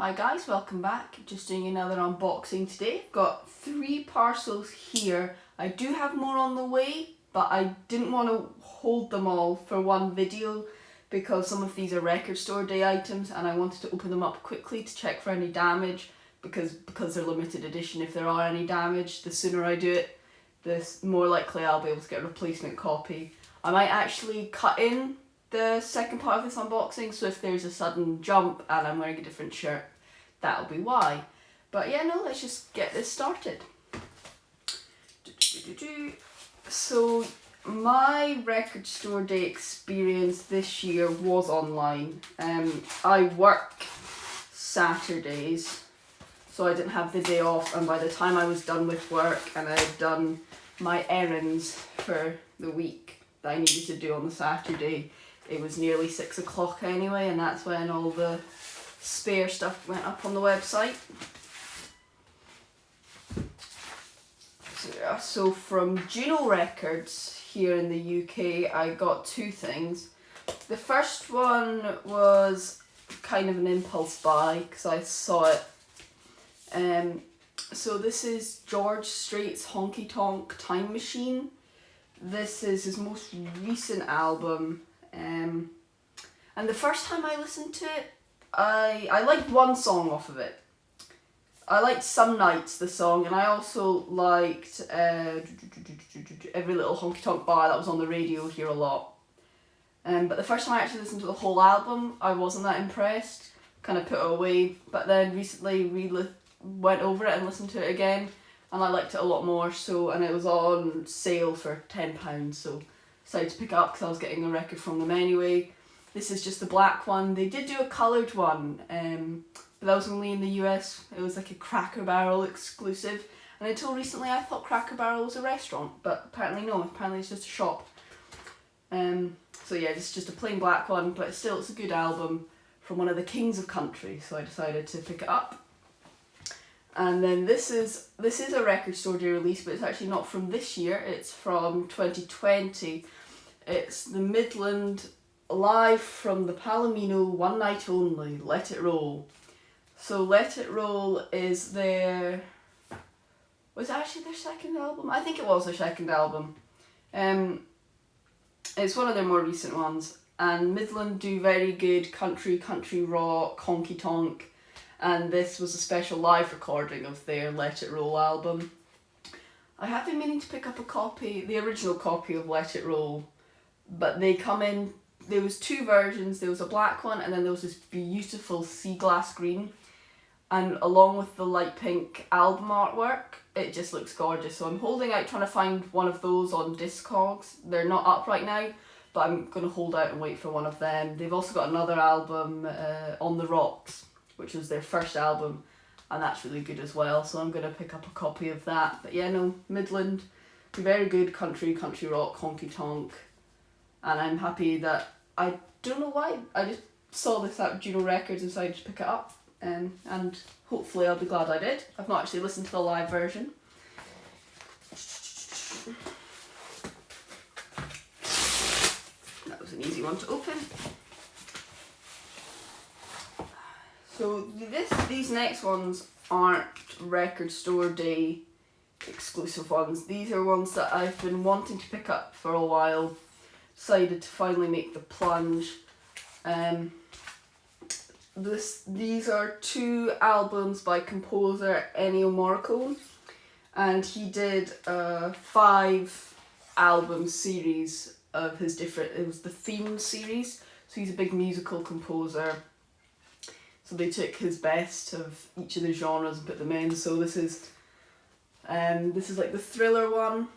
Hi guys, welcome back. Just doing another unboxing today. I've got 3 parcels here. I do have more on the way, but I didn't want to hold them all for one video because some of these are record store day items and I wanted to open them up quickly to check for any damage because they're limited edition. If there are any damage, the sooner I do it, the more likely I'll be able to get a replacement copy. I might actually cut in the second part of this unboxing, so if there's a sudden jump and I'm wearing a different shirt, that'll be why. But yeah, no, let's just get this started. So my record store day experience this year was online. I work Saturdays, so I didn't have the day off, and by the time I was done with work and I had done my errands for the week that I needed to do on the Saturday, it was nearly 6 o'clock anyway, and that's when all the spare stuff went up on the website. So from Juno Records here in the UK, I got 2 things. The first one was kind of an impulse buy because I saw it. So this is George Strait's Honky Tonk Time Machine. This is his most recent album. And the first time I listened to it, I liked one song off of it. I liked Some Nights, the song, and I also liked Every Little Honky Tonk Bar that was on the radio here a lot. But the first time I actually listened to the whole album, I wasn't that impressed, kind of put it away, but then recently went over it and listened to it again, and I liked it a lot more, and it was on sale for £10, so decided to pick it up because I was getting a record from them anyway. This is just the black one. They did do a coloured one, but that was only in the US. It was like a Cracker Barrel exclusive, and until recently I thought Cracker Barrel was a restaurant, but apparently no, apparently it's just a shop. So yeah, it's just a plain black one, but still it's a good album from one of the kings of country, so I decided to pick it up. And then this is a record store day release, but it's actually not from this year, it's from 2020. It's the Midland Live from the Palomino One Night Only, Let It Roll. So Let It Roll is was it actually their second album? I think it was their second album. It's one of their more recent ones, and Midland do very good country rock, honky tonk, and this was a special live recording of their Let It Roll album. I have been meaning to pick up the original copy of Let It Roll, but they come in, there was 2 versions, there was a black one and then there was this beautiful sea glass green, and along with the light pink album artwork, it just looks gorgeous. So I'm holding out trying to find one of those on Discogs. They're not up right now, but I'm going to hold out and wait for one of them. They've also got another album, On the Rocks, which was their first album, and that's really good as well, so I'm going to pick up a copy of that. But yeah, no, Midland, very good country rock, honky tonk, and I'm happy that, I don't know why, I just saw this at Juno Records and decided to pick it up, and hopefully I'll be glad I did. I've not actually listened to the live version. That was an easy one to open. So these next ones aren't record store day exclusive ones. These are ones that I've been wanting to pick up for a while. Decided to finally make the plunge. These are 2 albums by composer Ennio Morricone, and he did a 5 album series of his it was the theme series, so he's a big musical composer. So they took his best of each of the genres and put them in. So this is like the thriller one.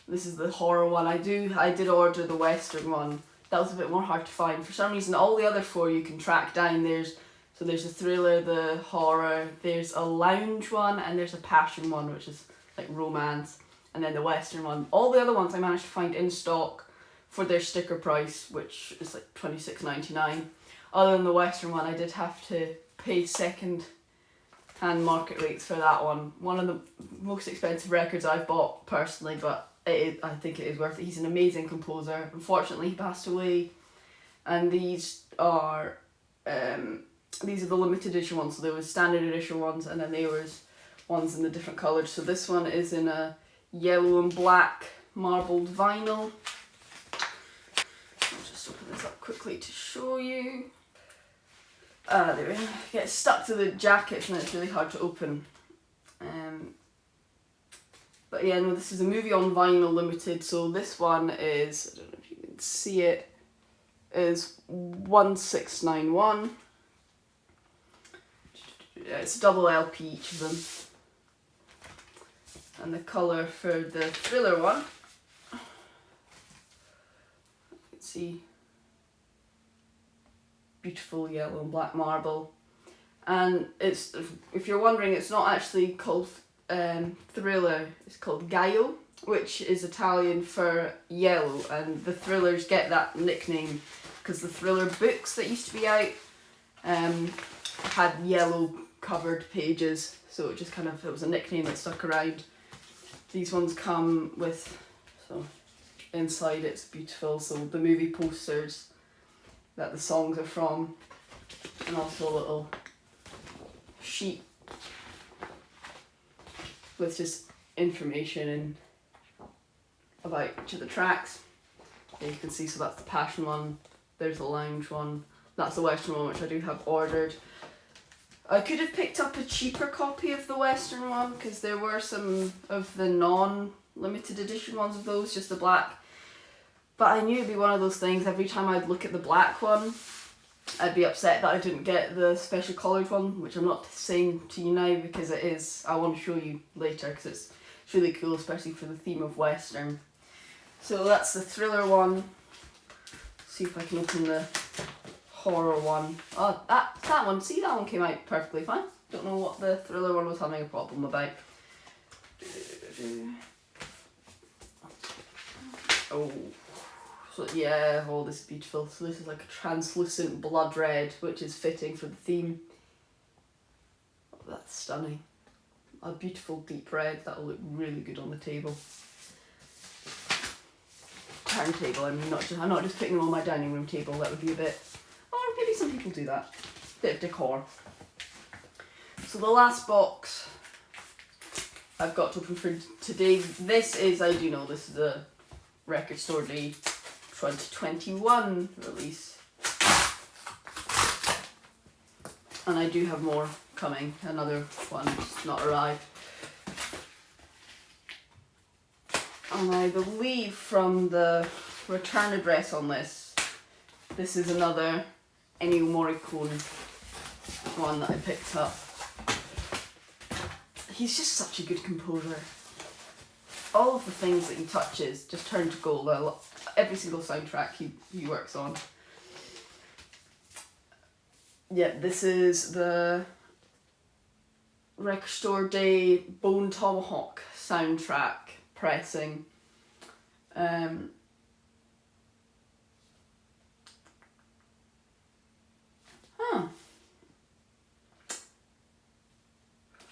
This is the horror one. I did order the western one. That was a bit more hard to find. For some reason, all the other 4 you can track down. There's the thriller, the horror, there's a lounge one, and there's a passion one, which is like romance, and then the western one. All the other ones I managed to find in stock for their sticker price, which is like $26.99. Other than the western one, I did have to pay second-hand market rates for that one. One of the most expensive records I've bought personally, but I think it is worth it. He's an amazing composer. Unfortunately, he passed away, and these are these are the limited edition ones, so there was standard edition ones and then there was ones in the different colours. So this one is in a yellow and black marbled vinyl. I'll just open this up quickly to show you. There we go. It gets stuck to the jacket and it's really hard to open. But yeah, no, this is a movie on vinyl limited, so this one is, I don't know if you can see it, is 1691. Yeah, it's a double LP each of them. And the colour for the Thriller one, you can see, beautiful yellow and black marble. And it's, if you're wondering, it's not actually called Thriller, it's called Gaio, which is Italian for yellow, and the Thrillers get that nickname because the Thriller books that used to be out had yellow covered pages, so it just kind of, it was a nickname that stuck around. These ones come with, so inside it's beautiful, so the movie posters that the songs are from, and also a little sheet with just information and about each of the tracks. There you can see, so that's the Passion one, there's the Lounge one, that's the Western one, which I do have ordered. I could have picked up a cheaper copy of the Western one because there were some of the non-limited edition ones of those, just the black. But I knew it'd be one of those things, every time I'd look at the black one, I'd be upset that I didn't get the special coloured one, which I'm not saying to you now because it is, I want to show you later because it's really cool, especially for the theme of Western. So that's the Thriller one. See if I can open the horror one. Oh, that one, see, that one came out perfectly fine. Don't know what the Thriller one was having a problem about. Oh, so yeah, oh, this is beautiful. So this is like a translucent blood red, which is fitting for the theme. Oh, that's stunning. A beautiful deep red, that'll look really good on the table. Turntable, I'm not just putting them on my dining room table, that would be a bit, or maybe some people do that. Bit of decor. So the last box I've got to open for today, this is, I do know this is a Record Store Day 2021 release. And I do have more coming, another one just not arrived. And I believe from the return address on this, this is another Ennio Morricone one that I picked up. He's just such a good composer. All of the things that he touches just turn to gold. Every single soundtrack he works on. Yeah, this is the Record Store Day Bone Tomahawk soundtrack pressing.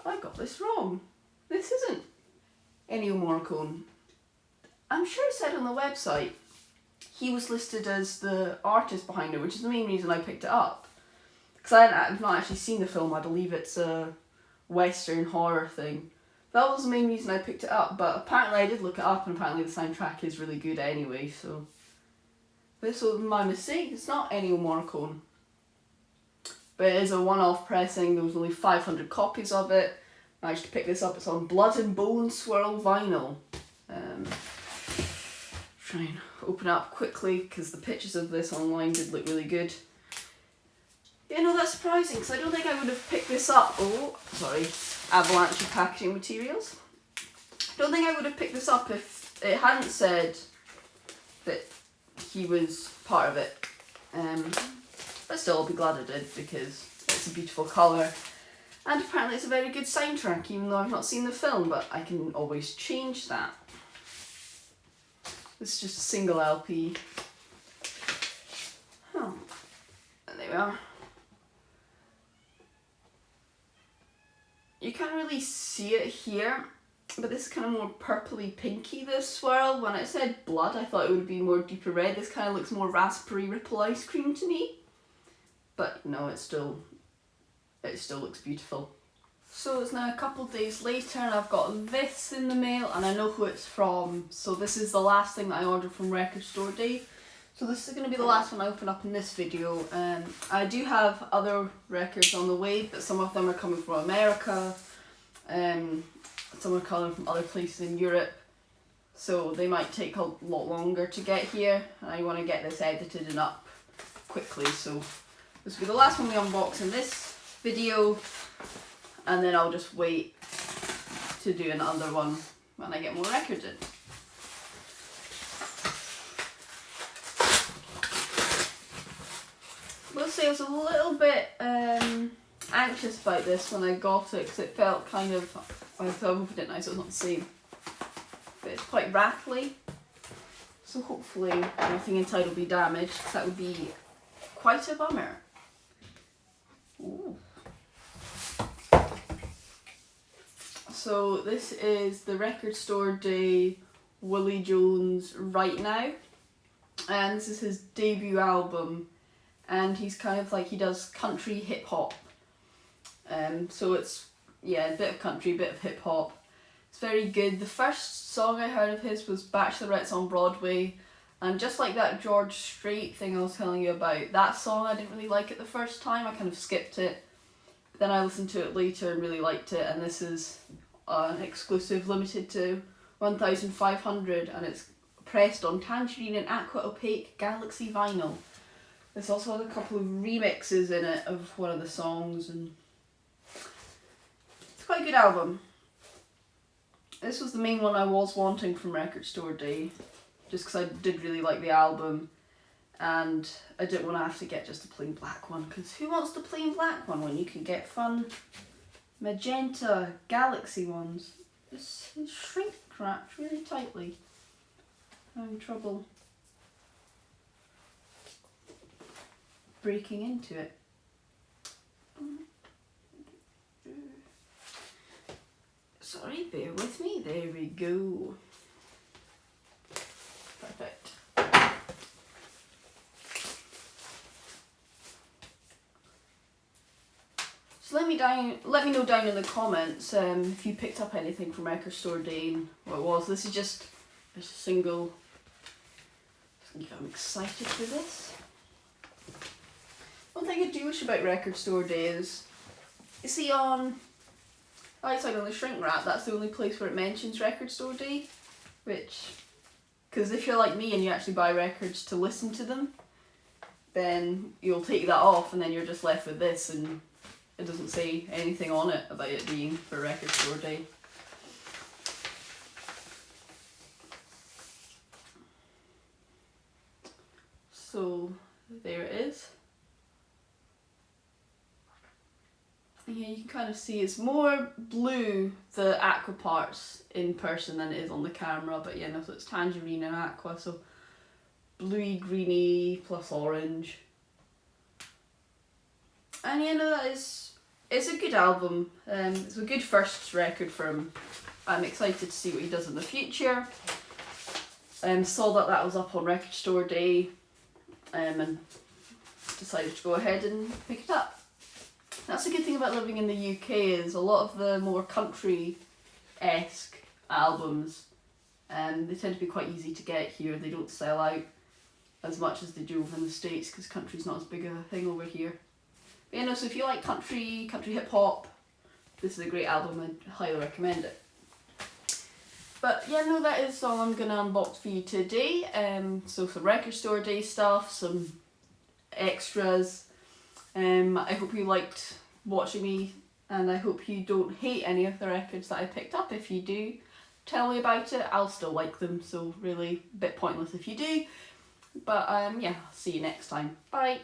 I got this wrong. This isn't Ennio Morricone. I'm sure it said on the website he was listed as the artist behind it, which is the main reason I picked it up. Because I've not actually seen the film, I believe it's a Western horror thing. That was the main reason I picked it up, but apparently I did look it up and apparently the soundtrack is really good anyway, so... This was my mistake, it's not Ennio Morricone. But it is a one-off pressing, there was only 500 copies of it. I managed to pick this up, it's on Blood and Bone Swirl vinyl. Try and open it up quickly because the pictures of this online did look really good. Yeah, no, that's surprising because I don't think I would have picked this up. Oh, sorry, avalanche of packaging materials. I don't think I would have picked this up if it hadn't said that he was part of it. But still, I'll be glad I did because it's a beautiful colour. And apparently it's a very good soundtrack, even though I've not seen the film, but I can always change that. This is just a single LP. Oh, and there we are. You can't really see it here, but this is kind of more purpley pinky, this swirl. When it said blood, I thought it would be more deeper red. This kind of looks more raspberry ripple ice cream to me. But no, it's still it still looks beautiful. So it's now a couple days later and I've got this in the mail and I know who it's from. So this is the last thing that I ordered from Record Store Day. So this is going to be the last one I open up in this video. I do have other records on the way, but some of them are coming from America. Some are coming from other places in Europe. So they might take a lot longer to get here. And I want to get this edited and up quickly. So this will be the last one we unbox in this video. And then I'll just wait to do another one when I get more records in. Let's say I was a little bit anxious about this when I got it because it felt kind of, I opened it now so it's not the same, but it's quite rattly, so hopefully nothing inside will be damaged. That would be quite a bummer. Ooh. So this is the Record Store Day Willie Jones Right Now, and this is his debut album, and he's kind of like, he does country hip hop, so it's, yeah, a bit of country, a bit of hip hop. It's very good. The first song I heard of his was Bachelorette's on Broadway, and just like that George Strait thing I was telling you about, that song I didn't really like it the first time, I kind of skipped it, but then I listened to it later and really liked it, and this is an exclusive limited to 1,500 and it's pressed on Tangerine and Aqua Opaque Galaxy vinyl. This also has a couple of remixes in it of one of the songs, and it's quite a good album. This was the main one I was wanting from Record Store Day, just because I did really like the album and I didn't want to have to get just a plain black one, because who wants the plain black one when you can get fun magenta galaxy ones? This is shrink wrapped really tightly. I'm having trouble breaking into it. Sorry, bear with me. There we go. Perfect. So let me know down in the comments if you picked up anything from Record Store Day and what it was. This is just a single. I'm excited for this. One thing I do wish about Record Store Day is, you see on outside on the shrink wrap, that's the only place where it mentions Record Store Day, which, because if you're like me and you actually buy records to listen to them, then you'll take that off and then you're just left with this and it doesn't say anything on it about it being for Record Store Day. So there it is. Yeah, you can kind of see it's more blue, the aqua parts, in person than it is on the camera, but yeah, no, so it's tangerine and aqua, so bluey greeny plus orange. And yeah, no, it's a good album. It's a good first record for him. I'm excited to see what he does in the future. Saw that was up on Record Store Day, and decided to go ahead and pick it up. That's a good thing about living in the UK, is a lot of the more country-esque albums, they tend to be quite easy to get here. They don't sell out as much as they do over in the States because country's not as big a thing over here. But yeah, no, so if you like country hip hop, this is a great album. I'd highly recommend it. But yeah, no, that is all I'm gonna unbox for you today. So some Record Store Day stuff, some extras. I hope you liked watching me, and I hope you don't hate any of the records that I picked up. If you do, tell me about it. I'll still like them, so really a bit pointless if you do. But yeah, see you next time. Bye.